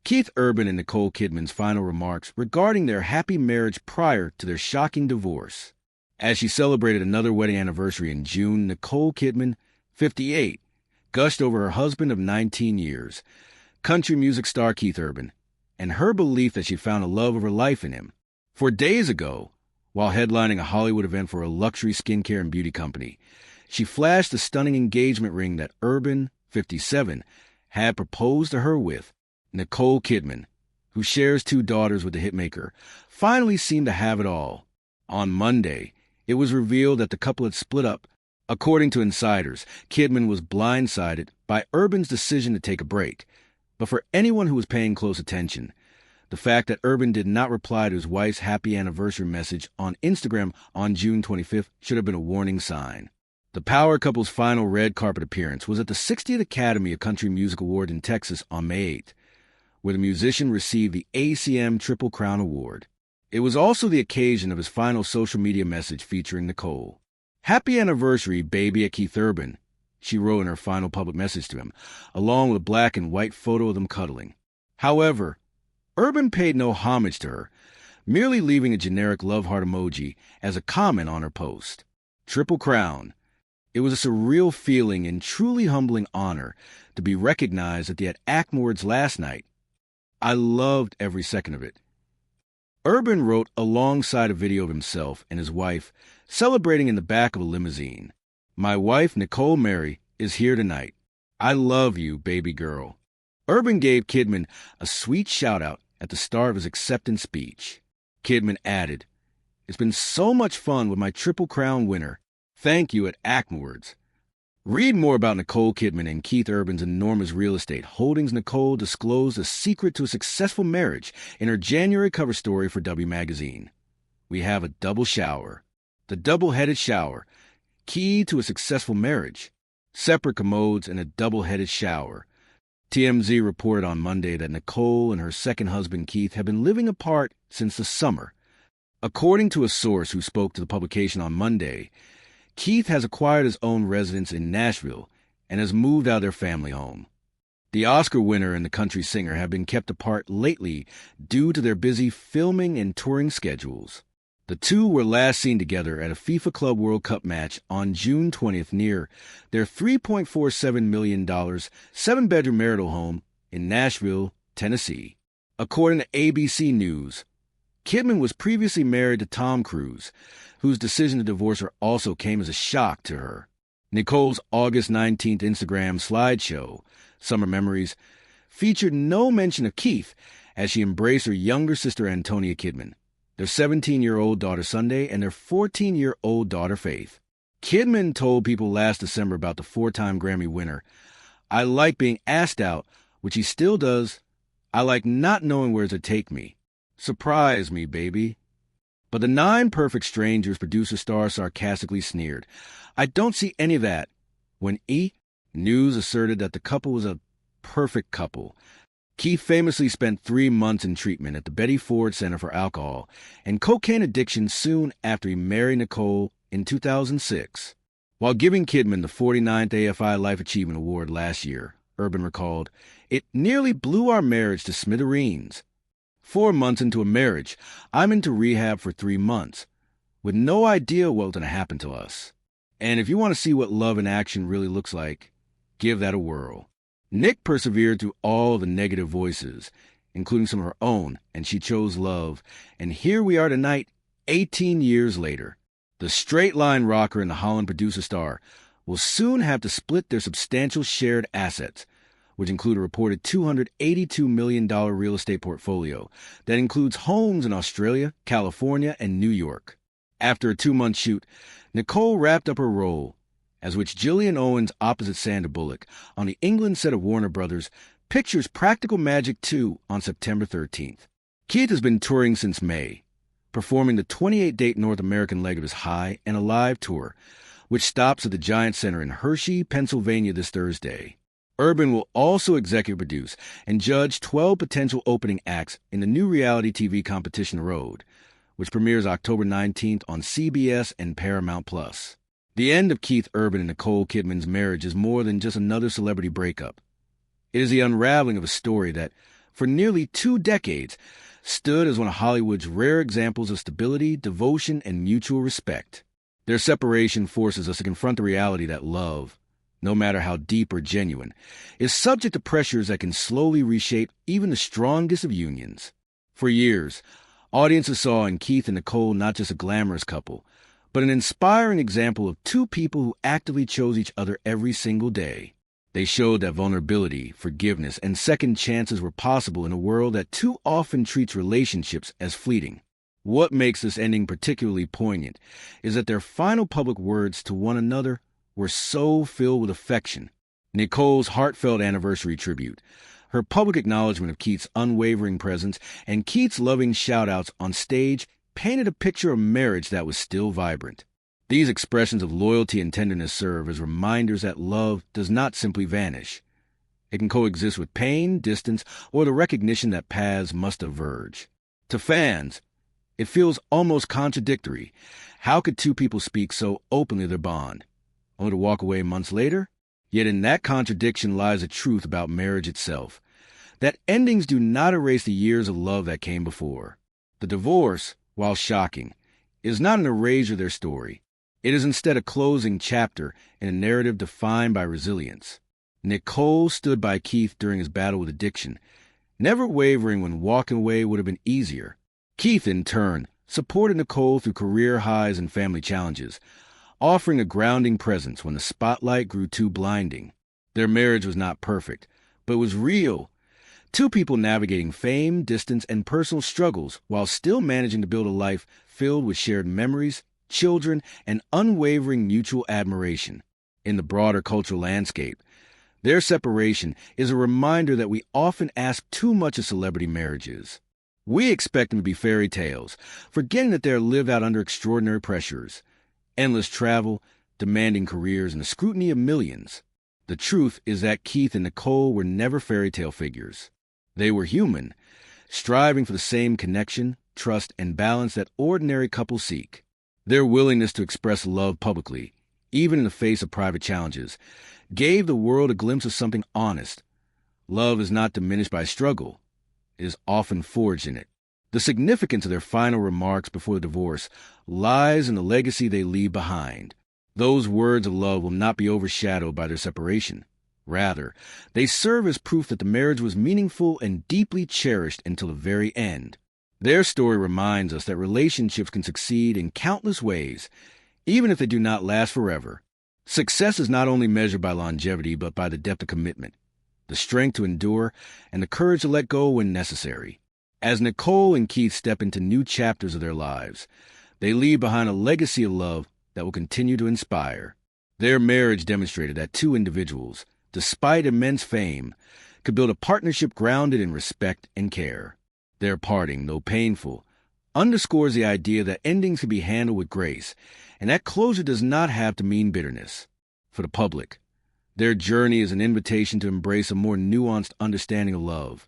Keith Urban and Nicole Kidman's final remarks regarding their happy marriage prior to their shocking divorce. As she celebrated another wedding anniversary in June, Nicole Kidman, 58, gushed over her husband of 19 years, country music star Keith Urban, and her belief that she found the love of her life in him. 4 days ago, while headlining a Hollywood event for a luxury skincare and beauty company, she flashed the stunning engagement ring that Urban, 57, had proposed to her with. Nicole Kidman, who shares 2 daughters with the hitmaker, finally seemed to have it all. On Monday, it was revealed that the couple had split up. According to insiders, Kidman was blindsided by Urban's decision to take a break. But for anyone who was paying close attention, the fact that Urban did not reply to his wife's happy anniversary message on Instagram on June 25th should have been a warning sign. The power couple's final red carpet appearance was at the 60th Academy of Country Music Award in Texas on May 8th, where the musician received the ACM Triple Crown Award. It was also the occasion of his final social media message featuring Nicole. "Happy anniversary, baby," at Keith Urban, she wrote in her final public message to him, along with a black and white photo of them cuddling. However, Urban paid no homage to her, merely leaving a generic love heart emoji as a comment on her post. Triple Crown. It was a surreal feeling and truly humbling honor to be recognized at the ACM Awards last night. I loved every second of it. Urban wrote alongside a video of himself and his wife celebrating in the back of a limousine. "My wife, Nicole Mary, is here tonight. I love you, baby girl." Urban gave Kidman a sweet shout-out at the start of his acceptance speech. Kidman added, "It's been so much fun with my Triple Crown winner. Thank you at ACM Awards." Read more about Nicole Kidman and Keith Urban's enormous real estate holdings. Nicole disclosed a secret to a successful marriage in her January cover story for W Magazine. "We have a double shower. The double-headed shower, key to a successful marriage. Separate commodes and a double-headed shower." TMZ reported on Monday that Nicole and her second husband Keith have been living apart since the summer. According to a source who spoke to the publication on Monday, Keith has acquired his own residence in Nashville and has moved out of their family home. The Oscar winner and the country singer have been kept apart lately due to their busy filming and touring schedules. The two were last seen together at a FIFA Club World Cup match on June 20th near their $3.47 million 7-bedroom marital home in Nashville, Tennessee. According to ABC News, Kidman was previously married to Tom Cruise, whose decision to divorce her also came as a shock to her. Nicole's August 19th Instagram slideshow, Summer Memories, featured no mention of Keith as she embraced her younger sister Antonia Kidman, their 17-year-old daughter Sunday, and their 14-year-old daughter Faith. Kidman told people last December about the 4-time Grammy winner, "I like being asked out, which he still does. I like not knowing where to take me. Surprise me, baby." But the 9 Perfect Strangers producer star sarcastically sneered, "I don't see any of that," when E! News asserted that the couple was a perfect couple. Keith famously spent 3 months in treatment at the Betty Ford Center for Alcohol and Cocaine Addiction soon after he married Nicole in 2006. While giving Kidman the 49th AFI Life Achievement Award last year, Urban recalled, "It nearly blew our marriage to smithereens. 4 months into a marriage, I'm into rehab for 3 months, with no idea what was going to happen to us. And if you want to see what love in action really looks like, give that a whirl." Nick persevered through all the negative voices, including some of her own, and she chose love. And here we are tonight, 18 years later. The straight-line rocker and the Holland producer star will soon have to split their substantial shared assets, which include a reported $282 million real estate portfolio that includes homes in Australia, California, and New York. After a 2-month shoot, Nicole wrapped up her role, as which Gillian Owens opposite Sandra Bullock on the England set of Warner Brothers Pictures' Practical Magic 2 on September 13th. Keith has been touring since May, performing the 28-date North American leg of his High and Alive tour, which stops at the Giant Center in Hershey, Pennsylvania this Thursday. Urban will also executive produce and judge 12 potential opening acts in the new reality TV competition Road, which premieres October 19th on CBS and Paramount+. The end of Keith Urban and Nicole Kidman's marriage is more than just another celebrity breakup. It is the unraveling of a story that for nearly 2 decades, stood as one of Hollywood's rare examples of stability, devotion, and mutual respect. Their separation forces us to confront the reality that love, no matter how deep or genuine, is subject to pressures that can slowly reshape even the strongest of unions. For years, audiences saw in Keith and Nicole not just a glamorous couple, but an inspiring example of two people who actively chose each other every single day. They showed that vulnerability, forgiveness, and second chances were possible in a world that too often treats relationships as fleeting. What makes this ending particularly poignant is that their final public words to one another were so filled with affection. Nicole's heartfelt anniversary tribute, her public acknowledgement of Keith's unwavering presence, and Keith's loving shout-outs on stage painted a picture of marriage that was still vibrant. These expressions of loyalty and tenderness serve as reminders that love does not simply vanish. It can coexist with pain, distance, or the recognition that paths must diverge. To fans, it feels almost contradictory. How could two people speak so openly of their bond, only to walk away months later? Yet in that contradiction lies a truth about marriage itself, that endings do not erase the years of love that came before. The divorce, while shocking, is not an erasure of their story. It is instead a closing chapter in a narrative defined by resilience. Nicole stood by Keith during his battle with addiction, never wavering when walking away would have been easier. Keith, in turn, supported Nicole through career highs and family challenges, offering a grounding presence when the spotlight grew too blinding. Their marriage was not perfect, but it was real. Two people navigating fame, distance, and personal struggles while still managing to build a life filled with shared memories, children, and unwavering mutual admiration. In the broader cultural landscape, their separation is a reminder that we often ask too much of celebrity marriages. We expect them to be fairy tales, forgetting that they are lived out under extraordinary pressures, endless travel, demanding careers, and the scrutiny of millions. The truth is that Keith and Nicole were never fairy tale figures. They were human, striving for the same connection, trust, and balance that ordinary couples seek. Their willingness to express love publicly, even in the face of private challenges, gave the world a glimpse of something honest. Love is not diminished by struggle. It is often forged in it. The significance of their final remarks before the divorce lies in the legacy they leave behind. Those words of love will not be overshadowed by their separation. Rather, they serve as proof that the marriage was meaningful and deeply cherished until the very end. Their story reminds us that relationships can succeed in countless ways, even if they do not last forever. Success is not only measured by longevity, but by the depth of commitment, the strength to endure, and the courage to let go when necessary. As Nicole and Keith step into new chapters of their lives, they leave behind a legacy of love that will continue to inspire. Their marriage demonstrated that two individuals, despite immense fame, could build a partnership grounded in respect and care. Their parting, though painful, underscores the idea that endings can be handled with grace, and that closure does not have to mean bitterness. For the public, their journey is an invitation to embrace a more nuanced understanding of love,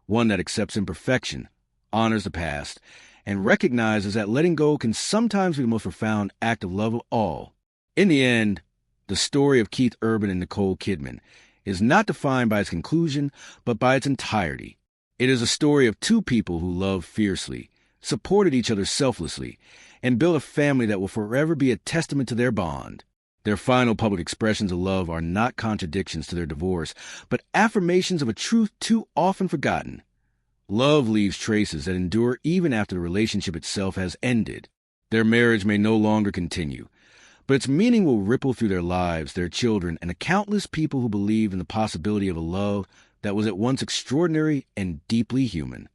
one that accepts imperfection, honors the past, and recognizes that letting go can sometimes be the most profound act of love of all. In the end, the story of Keith Urban and Nicole Kidman is not defined by its conclusion, but by its entirety. It is a story of two people who loved fiercely, supported each other selflessly, and built a family that will forever be a testament to their bond. Their final public expressions of love are not contradictions to their divorce, but affirmations of a truth too often forgotten. Love leaves traces that endure even after the relationship itself has ended. Their marriage may no longer continue, but its meaning will ripple through their lives, their children, and the countless people who believe in the possibility of a love that was at once extraordinary and deeply human.